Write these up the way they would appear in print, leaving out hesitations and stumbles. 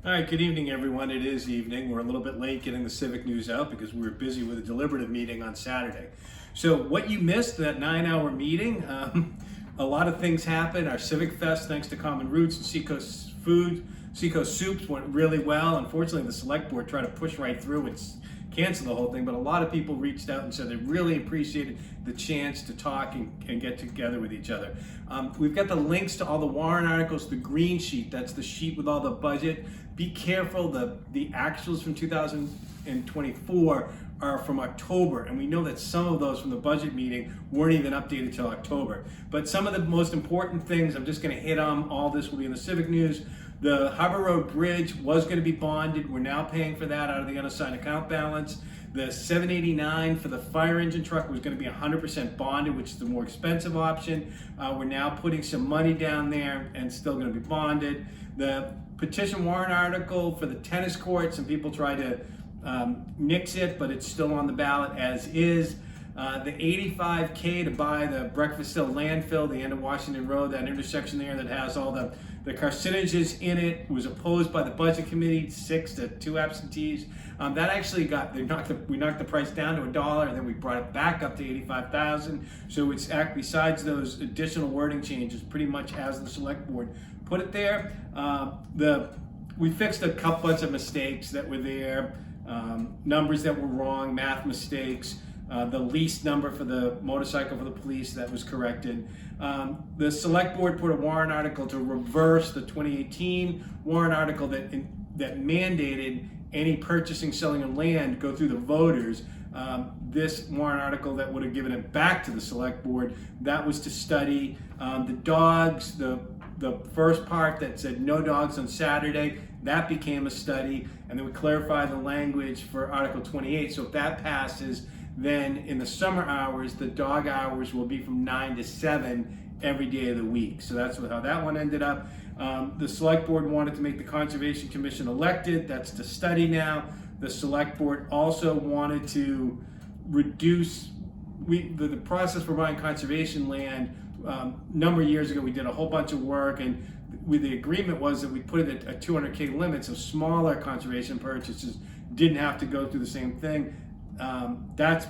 All right, good evening, everyone. It is evening. We're a little bit late getting the Civic news out because we were busy with a deliberative meeting on Saturday. So what you missed, that 9-hour meeting, a lot of things happened. Our Civic Fest, thanks to Common Roots and Seacoast Food, Seacoast Soups, went really well. Unfortunately, the select board tried to push right through and cancel the whole thing, but a lot of people reached out and said they really appreciated the chance to talk and get together with each other. We've got the links to all the warrant articles, the green sheet, that's the sheet with all the budget. Be careful, the actuals from 2024 are from October, and we know that some of those from the budget meeting weren't even updated till October. But some of the most important things, I'm just gonna hit on, all this will be in the Civic news. The Harbor Road Bridge was going to be bonded. We're now paying for that out of the unassigned account balance. The $789 for the fire engine truck was going to be 100% bonded, which is the more expensive option. We're now putting some money down there and still going to be bonded. The petition warrant article for the tennis court, some people try to nix it, but it's still on the ballot as is. The $85K to buy the Breakfast Hill landfill, the end of Washington Road, that intersection there that has all the carcinogens in it, was opposed by the budget committee, 6 to 2 absentees. That actually we knocked the price down to $1, and then we brought it back up to $85,000. So it's besides those additional wording changes, pretty much as the select board put it there. We fixed a couple bunch of mistakes that were there, numbers that were wrong, math mistakes. The lease number for the motorcycle for the police, that was corrected. The select board put a warrant article to reverse the 2018 warrant article that mandated any purchasing, selling of land go through the voters. This warrant article that would have given it back to the select board, that was to study the dogs, the first part that said no dogs on Saturday, that became a study, and then we clarified the language for Article 28. So if that passes, then in the summer hours, the dog hours will be from 9 to 7 every day of the week. So that's how that one ended up. The select board wanted to make the Conservation Commission elected. That's to study now. The select board also wanted to reduce the process for buying conservation land. A number of years ago, we did a whole bunch of work, and the agreement was that we put it at a 200K limit, so smaller conservation purchases didn't have to go through the same thing. That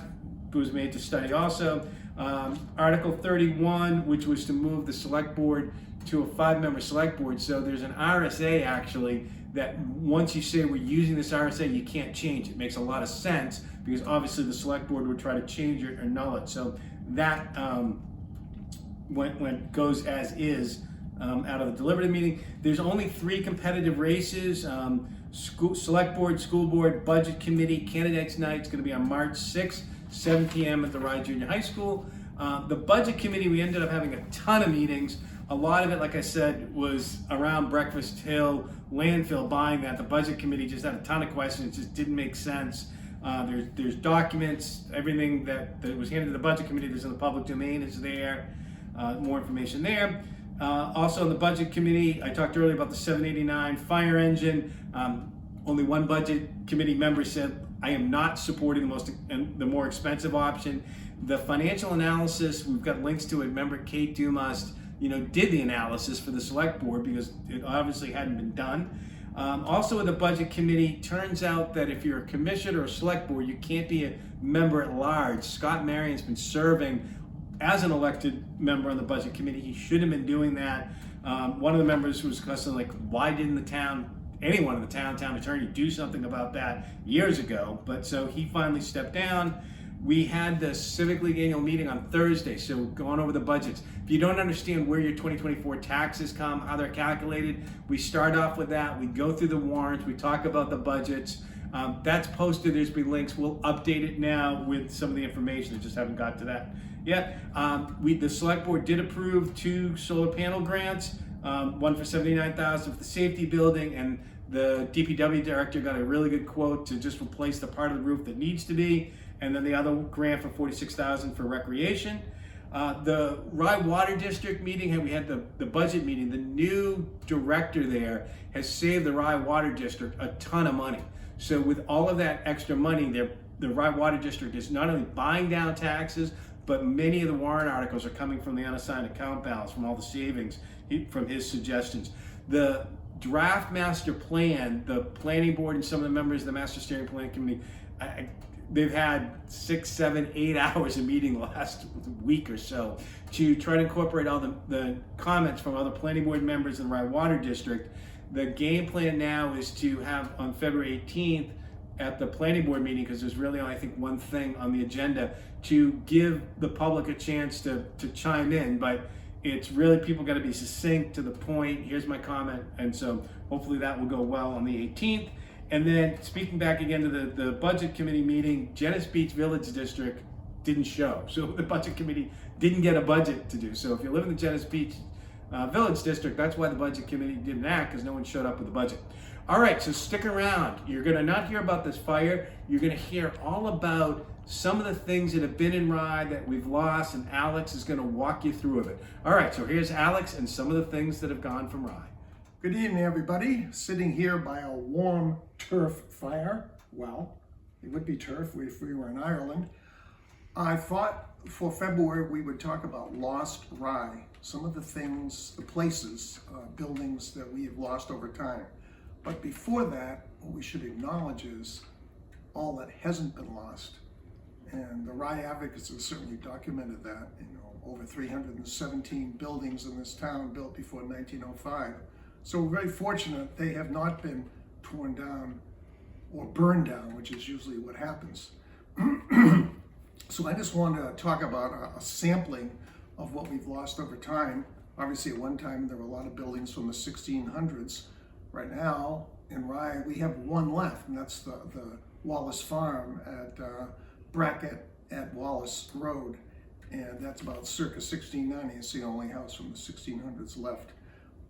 was made to study also. Article 31, which was to move the select board to a 5-member select board. So there's an RSA actually that once you say we're using this RSA, you can't change it. It makes a lot of sense because obviously the select board would try to change it or null it. So that goes as is out of the deliberative meeting. There's only 3 competitive races. Select board, school board, budget committee, candidates night is going to be on March 6th, 7 p.m. at the Rye Junior High School. The budget committee, we ended up having a ton of meetings. A lot of it, like I said, was around Breakfast Hill landfill, buying that. The budget committee just had a ton of questions, just didn't make sense. There's documents, everything that was handed to the budget committee that's in the public domain is there. More information there. Also in the budget committee, I talked earlier about the $789 fire engine. Only one budget committee member said, I am not supporting the more expensive option. The financial analysis, we've got links to it. Remember, Kate Dumas, did the analysis for the select board because it obviously hadn't been done. Also in the budget committee, turns out that if you're a commissioner or a select board, you can't be a member at large. Scott Marion's been serving as an elected member on the budget committee. He should have been doing that. One of the members was questioning, why didn't anyone in the town attorney do something about that years ago? But so he finally stepped down. We had the Civic League annual meeting on Thursday, so going over the budgets. If you don't understand where your 2024 taxes come, how they're calculated, we start off with that. We go through the warrants, we talk about the budgets. That's posted, there's been links. We'll update it now with some of the information. I just haven't got to that yet. The select board did approve 2 solar panel grants, one for $79,000 for the safety building, and the DPW director got a really good quote to just replace the part of the roof that needs to be, and then the other grant for $46,000 for recreation. The Rye Water District meeting, we had the budget meeting. The new director there has saved the Rye Water District a ton of money. So with all of that extra money, the Rye Water District is not only buying down taxes, but many of the warrant articles are coming from the unassigned account balance, from all the savings from his suggestions. The draft master plan, the planning board and some of the members of the master steering plan committee, they've had 6, 7, 8 hours of meeting the last week or so to try to incorporate all the comments from other planning board members in the Rye Water District. The game plan now is to have on February 18th at the planning board meeting, because there's really only, I think, one thing on the agenda, to give the public a chance to chime in. But it's really, people got to be succinct, to the point, here's my comment, and so hopefully that will go well on the 18th. And then speaking back again to the budget committee meeting, Genesee Beach Village District didn't show. So the budget committee didn't get a budget to do. So if you live in the Genesee Beach Village District, that's why the budget committee didn't act, because no one showed up with a budget. All right, so stick around. You're gonna not hear about this fire. You're gonna hear all about some of the things that have been in Rye that we've lost, and Alex is gonna walk you through of it. All right, so here's Alex and some of the things that have gone from Rye. Good evening, everybody. Sitting here by a warm turf fire. Well, it would be turf if we were in Ireland. I thought for February we would talk about lost Rye, some of the things, the places, buildings that we have lost over time. But before that, what we should acknowledge is all that hasn't been lost. And the Rye Advocates have certainly documented that. Over 317 buildings in this town built before 1905. So we're very fortunate they have not been torn down or burned down, which is usually what happens. So I just want to talk about a sampling of what we've lost over time. Obviously, at one time there were a lot of buildings from the 1600s. Right now in Rye, we have one left, and that's the Wallace Farm at Brackett at Wallace Road, and that's about circa 1690. It's the only house from the 1600s left.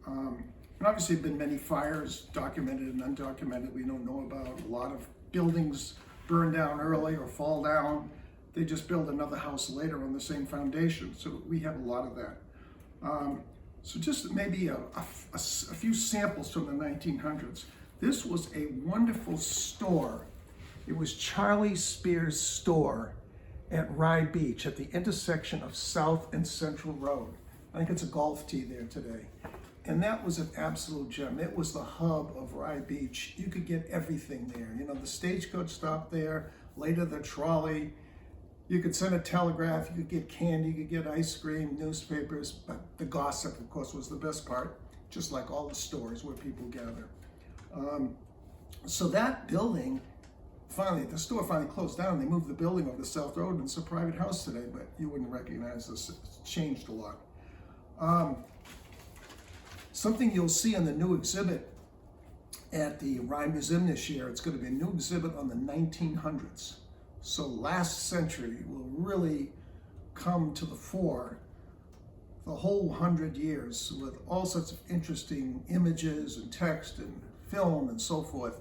And obviously, there have been many fires, documented and undocumented, we don't know about. A lot of buildings burn down early or fall down. They just build another house later on the same foundation. So we have a lot of that. So just maybe a few samples from the 1900s. This was a wonderful store. It was Charlie Spears' store at Rye Beach at the intersection of South and Central Road. I think it's a golf tee there today. And that was an absolute gem. It was the hub of Rye Beach. You could get everything there. The stagecoach stopped there, later the trolley. You could send a telegraph, you could get candy, you could get ice cream, newspapers, but the gossip, of course, was the best part, just like all the stores where people gather. So that building, the store finally closed down. They moved the building over to South Road, and it's a private house today, but you wouldn't recognize this. It's changed a lot. Something you'll see in the new exhibit at the Rye Museum this year, it's going to be a new exhibit on the 1900s. So last century will really come to the fore, the whole 100 years, with all sorts of interesting images and text and film and so forth.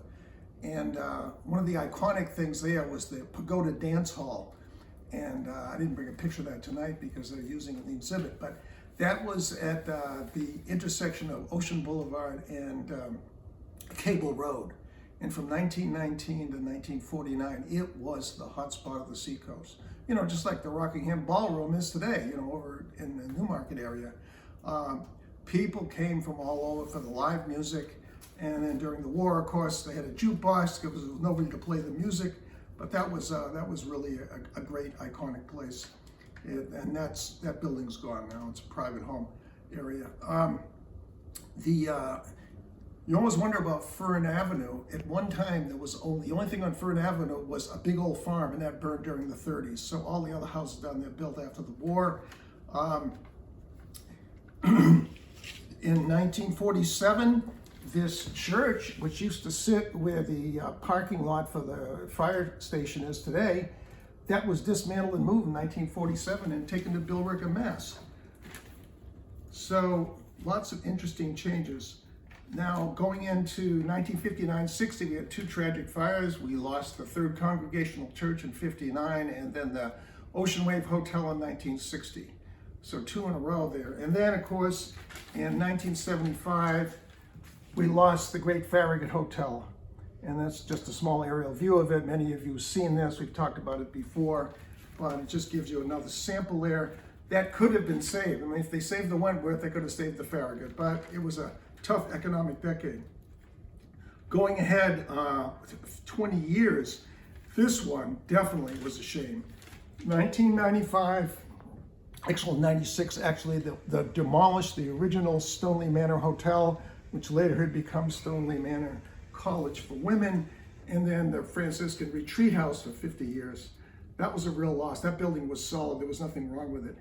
And one of the iconic things there was the Pagoda Dance Hall. And I didn't bring a picture of that tonight because they're using it in the exhibit, but that was at the intersection of Ocean Boulevard and Cable Road. And from 1919 to 1949, it was the hotspot of the seacoast. Just like the Rockingham Ballroom is today, over in the Newmarket area. People came from all over for the live music. And then during the war, of course, they had a jukebox because there was nobody to play the music. But that was really a great, iconic place. And that building's gone now. It's a private home area. You always wonder about Fern Avenue. At one time, the only thing on Fern Avenue was a big old farm, and that burned during the 30s. So all the other houses down there built after the war. In 1947, this church, which used to sit where the parking lot for the fire station is today, that was dismantled and moved in 1947 and taken to Billerica, Mass. So lots of interesting changes. Now, going into 1959-60, we had two tragic fires. We lost the Third Congregational Church in 59, and then the Ocean Wave Hotel in 1960. So 2 in a row there. And then, of course, in 1975, we lost the Great Farragut Hotel. And that's just a small aerial view of it. Many of you have seen this. We've talked about it before, but it just gives you another sample there. That could have been saved. If they saved the Wentworth, they could have saved the Farragut, but it was a tough economic decade. Going ahead 20 years, this one definitely was a shame. 1995, actually 96, the demolished the original Stoneleigh Manor Hotel, which later had become Stoneleigh Manor College for Women, and then the Franciscan Retreat House for 50 years. That was a real loss. That building was solid. There was nothing wrong with it.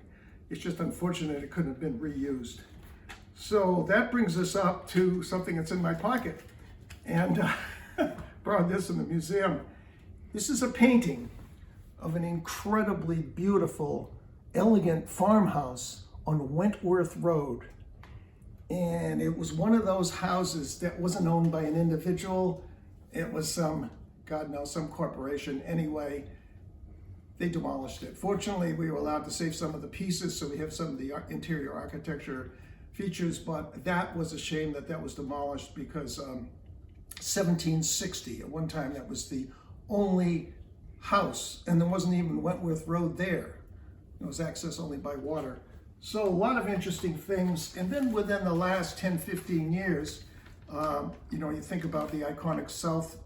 It's just unfortunate it couldn't have been reused. So that brings us up to something that's in my pocket. And brought this in the museum. This is a painting of an incredibly beautiful, elegant farmhouse on Wentworth Road. And it was one of those houses that wasn't owned by an individual. It was some, God knows, some corporation. Anyway, they demolished it. Fortunately, we were allowed to save some of the pieces, so we have some of the interior architecture features, but that was a shame that that was demolished because 1760, at one time, that was the only house, and there wasn't even Wentworth Road there. It was accessed only by water. So a lot of interesting things. And then within the last 10, 15 years, you think about the iconic South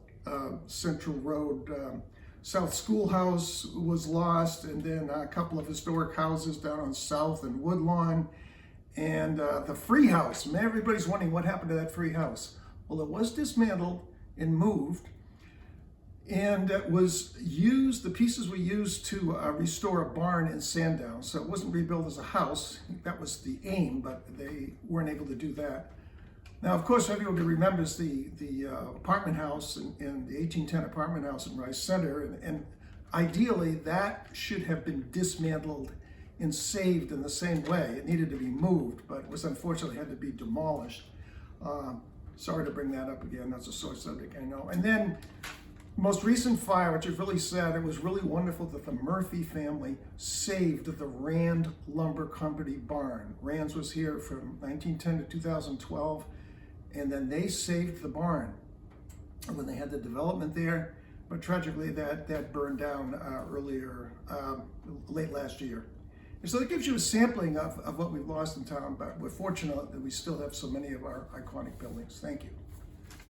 Central Road, South Schoolhouse was lost, and then a couple of historic houses down on South and Woodlawn, and the Free House. Everybody's wondering what happened to that Free House. Well, it was dismantled and moved, and it was used, the pieces were used to restore a barn in Sandown. So it wasn't rebuilt as a house. That was the aim, but they weren't able to do that. Now, of course, everybody remembers the apartment house in the 1810 apartment house in Rice Center, and ideally that should have been dismantled and saved in the same way. It needed to be moved, but it was unfortunately had to be demolished. Sorry to bring that up again. That's a sore subject, I know. And then most recent fire, which is really sad, it was really wonderful that the Murphy family saved the Rand Lumber Company barn. Rand's was here from 1910 to 2012, and then they saved the barn when they had the development there. But tragically, that burned down late last year. And so that gives you a sampling of what we've lost in town, but we're fortunate that we still have so many of our iconic buildings. Thank you.